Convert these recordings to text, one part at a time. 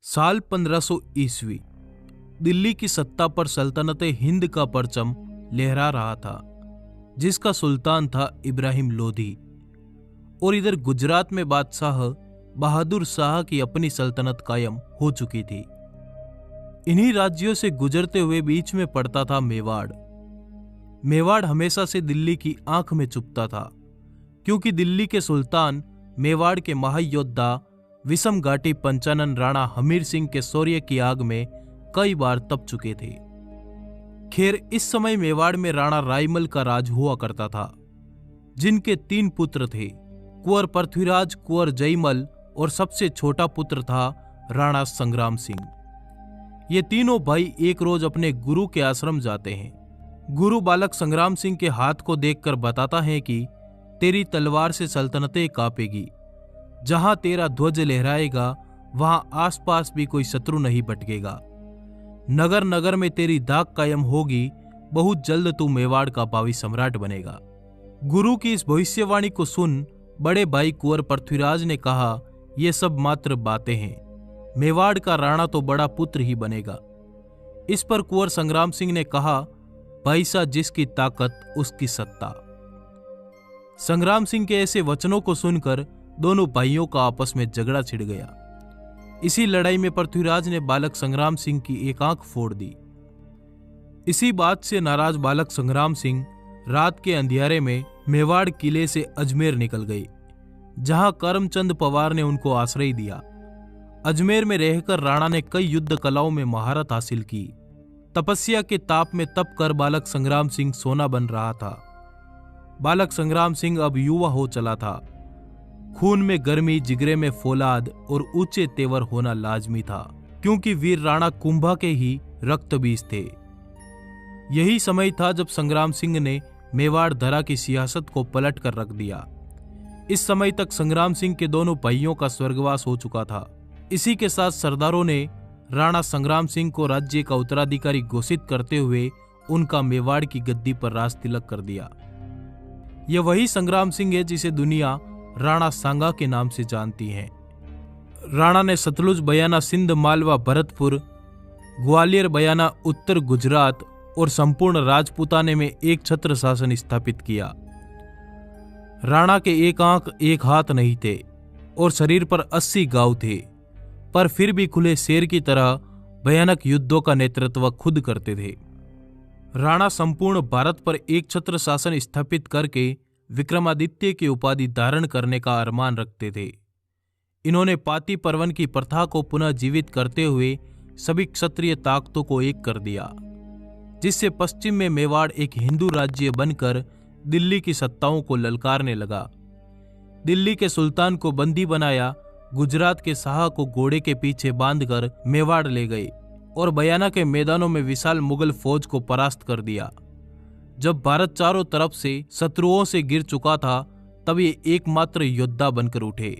साल 1500 ईस्वी दिल्ली की सत्ता पर सल्तनत हिंद का परचम लहरा रहा था, जिसका सुल्तान था इब्राहिम लोधी। और इधर गुजरात में बादशाह बहादुर शाह की अपनी सल्तनत कायम हो चुकी थी। इन्हीं राज्यों से गुजरते हुए बीच में पड़ता था मेवाड़। मेवाड़ हमेशा से दिल्ली की आंख में चुभता था, क्योंकि दिल्ली के सुल्तान मेवाड़ के महायोद्धा विषम घाटी पंचानन राणा हमीर सिंह के शौर्य की आग में कई बार तप चुके थे। खैर, इस समय मेवाड़ में राणा रायमल का राज हुआ करता था, जिनके 3 पुत्र थे, कुंवर पृथ्वीराज, कुंवर जयमल और सबसे छोटा पुत्र था राणा संग्राम सिंह। ये तीनों भाई एक रोज अपने गुरु के आश्रम जाते हैं। गुरु बालक संग्राम सिंह के हाथ को देखकर बताता है कि तेरी तलवार से सल्तनतें कांपेगी, जहां तेरा ध्वज लहराएगा वहां आसपास भी कोई शत्रु नहीं भटकेगा। नगर नगर में तेरी दाग कायम होगी, बहुत जल्द तू मेवाड़ का भावी सम्राट बनेगा। गुरु की इस भविष्यवाणी को सुन बड़े भाई कुंवर पृथ्वीराज ने कहा, ये सब मात्र बातें हैं, मेवाड़ का राणा तो बड़ा पुत्र ही बनेगा। इस पर कुंवर संग्राम सिंह ने कहा, पैसा जिसकी ताकत उसकी सत्ता। संग्राम सिंह के ऐसे वचनों को सुनकर दोनों भाइयों का आपस में झगड़ा छिड़ गया। इसी लड़ाई में पृथ्वीराज ने बालक संग्राम सिंह की एक आंख फोड़ दी। इसी बात से नाराज बालक संग्राम सिंह रात के अंधियारे में मेवाड़ किले से अजमेर निकल गए, जहां करमचंद पवार ने उनको आश्रय दिया। अजमेर में रहकर राणा ने कई युद्ध कलाओं में महारत हासिल की। तपस्या के ताप में तप कर बालक संग्राम सिंह सोना बन रहा था। बालक संग्राम सिंह अब युवा हो चला था। खून में गर्मी, जिगरे में फौलाद और ऊंचे तेवर होना लाजमी था, क्योंकि वीर राणा कुंभा के ही रक्त बीज थे। यही समय था जब संग्राम सिंह ने मेवाड़ धरा की सियासत को पलट कर रख दिया। इस समय तक संग्राम सिंह के दोनों भाइयों का स्वर्गवास हो चुका था। इसी के साथ सरदारों ने राणा संग्राम सिंह को राज्य का उत्तराधिकारी घोषित करते हुए उनका मेवाड़ की गद्दी पर राज तिलक कर दिया। यह वही संग्राम सिंह है जिसे दुनिया राणा सांगा के नाम से जानती है। राणा ने सतलुज बयाना सिंध मालवा भरतपुर, ग्वालियर बयाना उत्तर गुजरात और संपूर्ण राजपूताने में एक छत्र शासन स्थापित किया। राणा के एक आंख एक हाथ नहीं थे और शरीर पर 80 घाव थे, पर फिर भी खुले शेर की तरह भयानक युद्धों का नेतृत्व खुद करते थे। राणा संपूर्ण भारत पर एक छत्र शासन स्थापित करके विक्रमादित्य की उपाधि धारण करने का अरमान रखते थे। इन्होंने पाती पर्वन की प्रथा को पुनः जीवित करते हुए सभी क्षत्रिय ताकतों को एक कर दिया, जिससे पश्चिम में मेवाड़ एक हिंदू राज्य बनकर दिल्ली की सत्ताओं को ललकारने लगा। दिल्ली के सुल्तान को बंदी बनाया, गुजरात के शाह को घोड़े के पीछे बांधकर मेवाड़ ले गए और बयाना के मैदानों में विशाल मुगल फौज को परास्त कर दिया। जब भारत चारों तरफ से शत्रुओं से गिर चुका था, तब ये एकमात्र योद्धा बनकर उठे।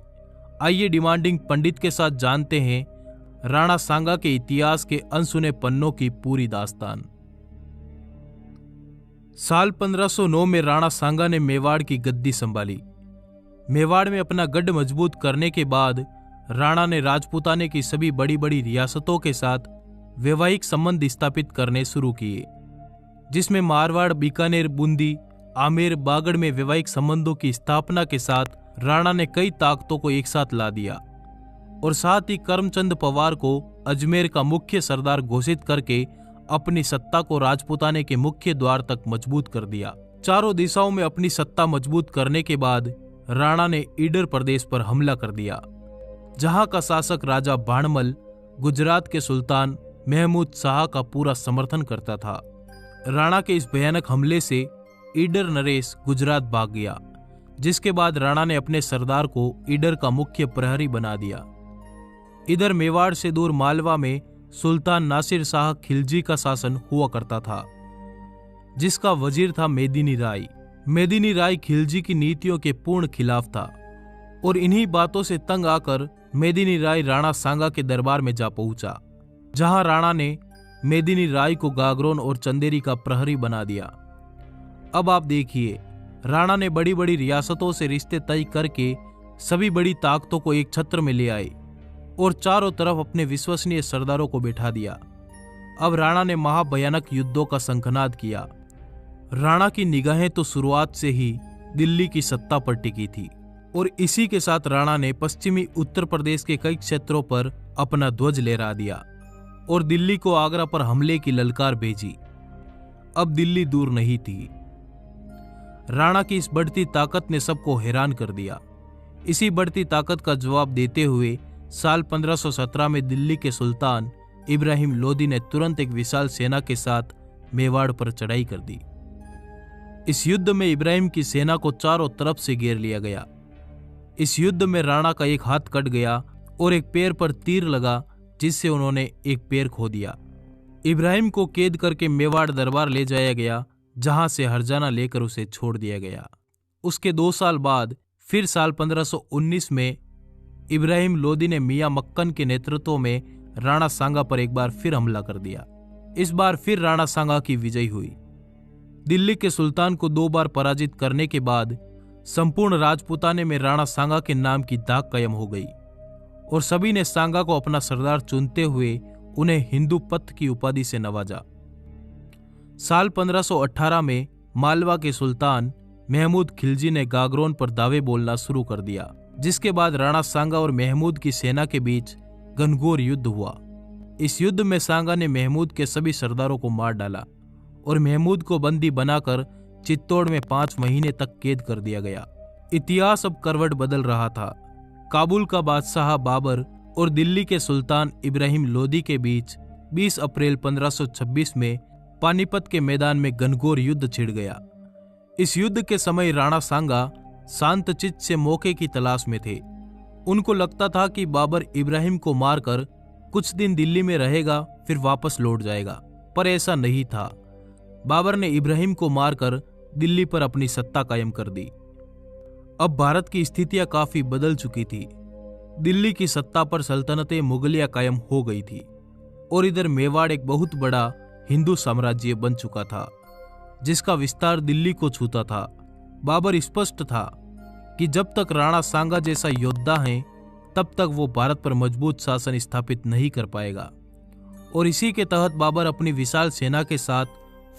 आइए डिमांडिंग पंडित के साथ जानते हैं राणा सांगा के इतिहास के अनसुने पन्नों की पूरी दास्तान। साल 1509 में राणा सांगा ने मेवाड़ की गद्दी संभाली। मेवाड़ में अपना गढ़ मजबूत करने के बाद राणा ने राजपूताने की सभी बड़ी बड़ी रियासतों के साथ वैवाहिक संबंध स्थापित करने शुरू किए, जिसमें मारवाड़, बीकानेर, बूंदी, आमेर, बागड़ में वैवाहिक संबंधों की स्थापना के साथ राणा ने कई ताकतों को एक साथ ला दिया और साथ ही करमचंद पवार को अजमेर का मुख्य सरदार घोषित करके अपनी सत्ता को राजपूताने के मुख्य द्वार तक मजबूत कर दिया। चारों दिशाओं में अपनी सत्ता मजबूत करने के बाद राणा ने ईडर प्रदेश पर हमला कर दिया, जहां का शासक राजा भाणमल गुजरात के सुल्तान महमूद शाह का पूरा समर्थन करता था। राणा के इस भयानक हमले से ईडर नरेश गुजरात भाग गया, जिसके बाद राणा ने अपने सरदार को ईडर का मुख्य प्रहरी बना दिया। इधर मेवाड़ से दूर मालवा में सुल्तान नासिर शाह खिलजी का शासन हुआ करता था, जिसका वजीर था मेदिनी राय। मेदिनी राय खिलजी की नीतियों के पूर्ण खिलाफ था और इन्हीं बातों से तंग आकर मेदिनी राय राणा सांगा के दरबार में जा पहुंचा, जहां राणा ने मेदिनी राय को गागरोन और चंदेरी का प्रहरी बना दिया। अब आप देखिए, राणा ने बड़ी बड़ी रियासतों से रिश्ते तय करके सभी बड़ी ताकतों को एक छत्र में ले आए और चारों तरफ अपने विश्वसनीय सरदारों को बिठा दिया। अब राणा ने महाभयानक युद्धों का शंखनाद किया। राणा की निगाहें तो शुरुआत से ही दिल्ली की सत्ता पर टिकी थी और इसी के साथ राणा ने पश्चिमी उत्तर प्रदेश के कई क्षेत्रों पर अपना ध्वज लहरा दिया और दिल्ली को आगरा पर हमले की ललकार भेजी। अब दिल्ली दूर नहीं थी। राणा की इस बढ़ती ताकत ने सबको हैरान कर दिया। इसी बढ़ती ताकत का जवाब देते हुए साल 1517 में दिल्ली के सुल्तान इब्राहिम लोदी ने तुरंत एक विशाल सेना के साथ मेवाड़ पर चढ़ाई कर दी। इस युद्ध में इब्राहिम की सेना को चारों तरफ से घेर लिया गया। इस युद्ध में राणा का एक हाथ कट गया और एक पैर पर तीर लगा, जिससे उन्होंने एक पैर खो दिया। इब्राहिम को कैद करके मेवाड़ दरबार ले जाया गया, जहां से हरजाना लेकर उसे छोड़ दिया गया। उसके 2 साल बाद फिर साल 1519 में इब्राहिम लोदी ने मियां मक्कन के नेतृत्व में राणा सांगा पर एक बार फिर हमला कर दिया। इस बार फिर राणा सांगा की विजय हुई। दिल्ली के सुल्तान को 2 बार पराजित करने के बाद संपूर्ण राजपूताने में राणा सांगा के नाम की दाग कायम हो गई और सभी ने सांगा को अपना सरदार चुनते हुए उन्हें हिंदू पथ की उपाधि से नवाजा। साल 1518 में मालवा के सुल्तान महमूद खिलजी ने गागरोन पर दावे बोलना शुरू कर दिया, जिसके बाद राणा सांगा और महमूद की सेना के बीच घनघोर युद्ध हुआ। इस युद्ध में सांगा ने महमूद के सभी सरदारों को मार डाला और महमूद को बंदी बनाकर चित्तौड़ में 5 महीने तक कैद कर दिया गया। इतिहास अब करवट बदल रहा था। काबुल का बादशाह बाबर और दिल्ली के सुल्तान इब्राहिम लोदी के बीच 20 अप्रैल 1526 में पानीपत के मैदान में घनघोर युद्ध छिड़ गया। इस युद्ध के समय राणा सांगा शांत चित्त से मौके की तलाश में थे। उनको लगता था कि बाबर इब्राहिम को मारकर कुछ दिन दिल्ली में रहेगा, फिर वापस लौट जाएगा, पर ऐसा नहीं था। बाबर ने इब्राहिम को मारकर दिल्ली पर अपनी सत्ता कायम कर दी। अब भारत की स्थितियां काफी बदल चुकी थी। दिल्ली की सत्ता पर सल्तनतें मुगलिया कायम हो गई थी और इधर मेवाड़ एक बहुत बड़ा हिंदू साम्राज्य बन चुका था, जिसका विस्तार दिल्ली को छूता था। बाबर स्पष्ट था कि जब तक राणा सांगा जैसा योद्धा है, तब तक वो भारत पर मजबूत शासन स्थापित नहीं कर पाएगा। और इसी के तहत बाबर अपनी विशाल सेना के साथ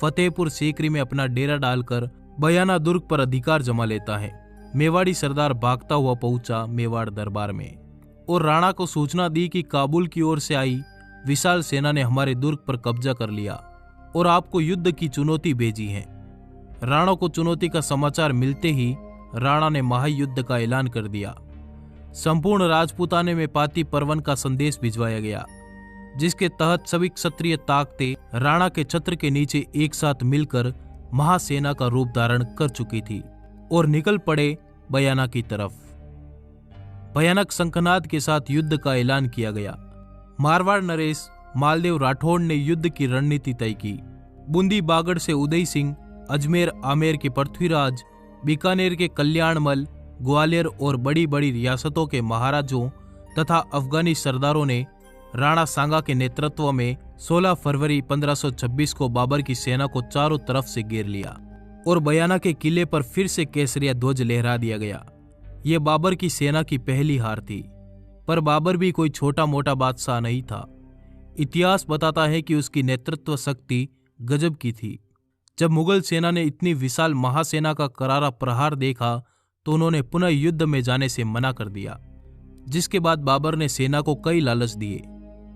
फतेहपुर सीकरी में अपना डेरा डालकर बयाना दुर्ग पर अधिकार जमा लेता है। मेवाड़ी सरदार भागता हुआ पहुंचा मेवाड़ दरबार में और राणा को सूचना दी कि काबुल की ओर से आई विशाल सेना ने हमारे दुर्ग पर कब्जा कर लिया और आपको युद्ध की चुनौती भेजी है। राणा को चुनौती का समाचार मिलते ही राणा ने महायुद्ध का ऐलान कर दिया। संपूर्ण राजपूताने में पाती पर्वन का संदेश भिजवाया गया, जिसके तहत सभी क्षत्रिय ताकतें राणा के छत्र के नीचे एक साथ मिलकर महासेना का रूप धारण कर चुकी थी और निकल पड़े बयाना की तरफ। भयानक शंखनाद के साथ युद्ध का ऐलान किया गया। मारवाड़ नरेश मालदेव राठौड़ ने युद्ध की रणनीति तय की। बूंदी बागड़ से उदय सिंह, अजमेर आमेर के पृथ्वीराज, बीकानेर के कल्याणमल, ग्वालियर और बड़ी बड़ी रियासतों के महाराजों तथा अफगानी सरदारों ने राणा सांगा के नेतृत्व में 16 फरवरी 1526 को बाबर की सेना को चारों तरफ से घेर लिया और बयाना के किले पर फिर से केसरिया ध्वज लहरा दिया गया। यह बाबर की सेना की पहली हार थी, पर बाबर भी कोई छोटा मोटा बादशाह नहीं था। इतिहास बताता है कि उसकी नेतृत्व शक्ति गजब की थी। जब मुगल सेना ने इतनी विशाल महासेना का करारा प्रहार देखा तो उन्होंने पुनः युद्ध में जाने से मना कर दिया, जिसके बाद बाबर ने सेना को कई लालच दिए,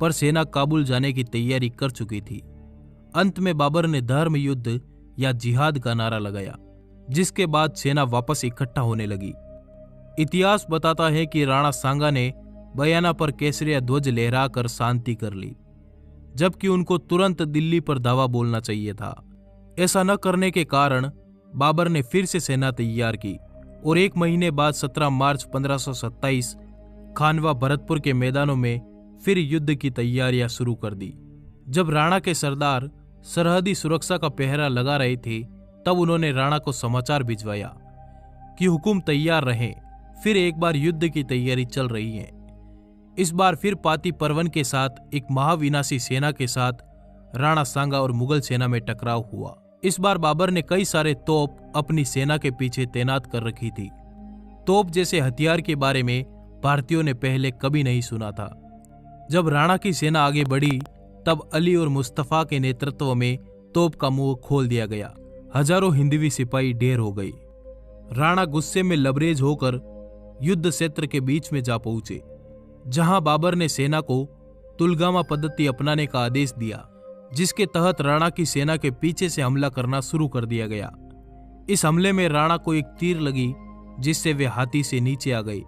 पर सेना काबुल जाने की तैयारी कर चुकी थी। अंत में बाबर ने धर्म युद्ध या जिहाद का नारा लगाया, जिसके बाद सेना वापस इकट्ठा होने लगी। इतिहास बताता है कि राणा सांगा ने बयाना पर केसरिया ध्वज लहराकर शांति कर ली, जबकि उनको तुरंत दिल्ली पर धावा बोलना चाहिए था। ऐसा न करने के कारण बाबर ने फिर से सेना तैयार की और 1 महीने बाद 17 मार्च 1527 खानवा भरतपुर के मैदानों में फिर युद्ध की तैयारियां शुरू कर दी। जब राणा के सरदार सरहदी सुरक्षा का पहरा लगा रहे थे, तब उन्होंने राणा को समाचार भिजवाया कि हुकुम तैयार रहे, फिर एक बार युद्ध की तैयारी चल रही है। इस बार फिर पाती परवन के साथ एक महाविनाशी सेना के साथ राणा सांगा और मुगल सेना में टकराव हुआ। इस बार बाबर ने कई सारे तोप अपनी सेना के पीछे तैनात कर रखी थी। तोप जैसे हथियार के बारे में भारतीयों ने पहले कभी नहीं सुना था। जब राणा की सेना आगे बढ़ी तब अली और मुस्तफा के नेतृत्व में तोप का मुंह खोल दिया गया। हजारों हिंदवी सिपाही ढेर हो गई। राणा गुस्से में लबरेज होकर युद्ध क्षेत्र के बीच में जा पहुंचे, जहां बाबर ने सेना को तुलगामा पद्धति अपनाने का आदेश दिया, जिसके तहत राणा की सेना के पीछे से हमला करना शुरू कर दिया गया। इस हमले में राणा को एक तीर लगी, जिससे वे हाथी से नीचे आ गए।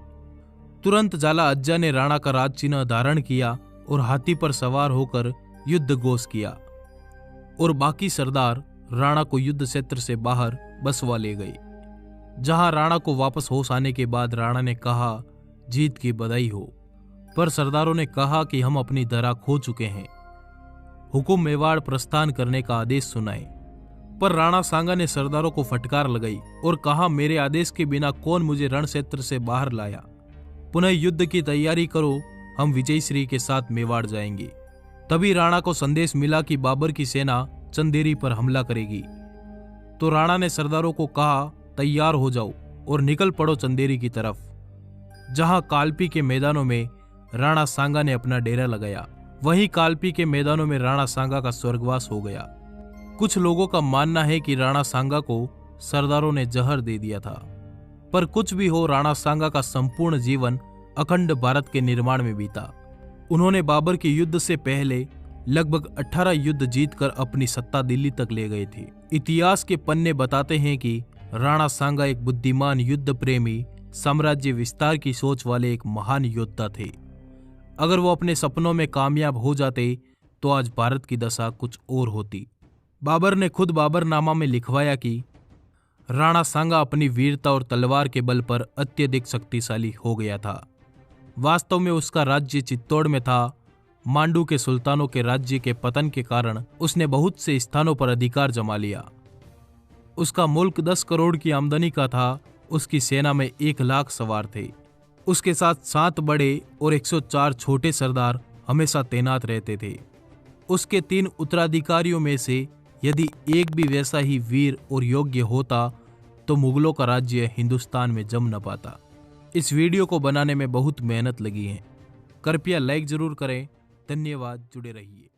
तुरंत जाला अज्जा ने राणा का राज चिन्ह धारण किया और हाथी पर सवार होकर युद्ध घोष किया और बाकी सरदार राणा को युद्ध क्षेत्र से बाहर बसवा ले गए, जहां राणा को वापस होश आने के बाद राणा ने कहा, जीत की बधाई हो। पर सरदारों ने कहा कि हम अपनी धरा खो चुके हैं, हुकुम मेवाड़ प्रस्थान करने का आदेश सुनाए। पर राणा सांगा ने सरदारों को फटकार लगाई और कहा, मेरे आदेश के बिना कौन मुझे रण क्षेत्र से बाहर लाया। पुनः युद्ध की तैयारी करो, हम विजयश्री के साथ मेवाड़ जाएंगे। तभी राणा को संदेश मिला कि बाबर की सेना चंदेरी पर हमला करेगी। तो राणा ने सरदारों को कहा, तैयार हो जाओ और निकल पड़ो चंदेरी की तरफ, जहां कालपी के मैदानों में राणा सांगा ने अपना डेरा लगाया। वहीं कालपी के मैदानों में राणा सांगा का स्वर्गवास हो गया। कुछ लोगों का मानना है कि राणा सांगा को सरदारों ने जहर दे दिया था। पर कुछ भी हो, राणा सांगा का संपूर्ण जीवन अखंड भारत के निर्माण में बीता। उन्होंने बाबर के युद्ध से पहले लगभग 18 युद्ध जीतकर अपनी सत्ता दिल्ली तक ले गए थे। इतिहास के पन्ने बताते हैं कि राणा सांगा एक बुद्धिमान, युद्ध प्रेमी, साम्राज्य विस्तार की सोच वाले एक महान योद्धा थे। अगर वो अपने सपनों में कामयाब हो जाते तो आज भारत की दशा कुछ और होती। बाबर ने खुद बाबरनामा में लिखवाया कि राणा सांगा अपनी वीरता और तलवार के बल पर अत्यधिक शक्तिशाली हो गया था। वास्तव में उसका राज्य चित्तौड़ में था। मांडू के सुल्तानों के राज्य के पतन के कारण उसने बहुत से स्थानों पर अधिकार जमा लिया। उसका मुल्क 10 करोड़ की आमदनी का था। उसकी सेना में 1 लाख सवार थे। उसके साथ 7 बड़े और 104 छोटे सरदार हमेशा तैनात रहते थे। उसके 3 उत्तराधिकारियों में से यदि एक भी वैसा ही वीर और योग्य होता तो मुगलों का राज्य हिंदुस्तान में जम न पाता। इस वीडियो को बनाने में बहुत मेहनत लगी है। कृपया लाइक जरूर करें। धन्यवाद। जुड़े रहिए।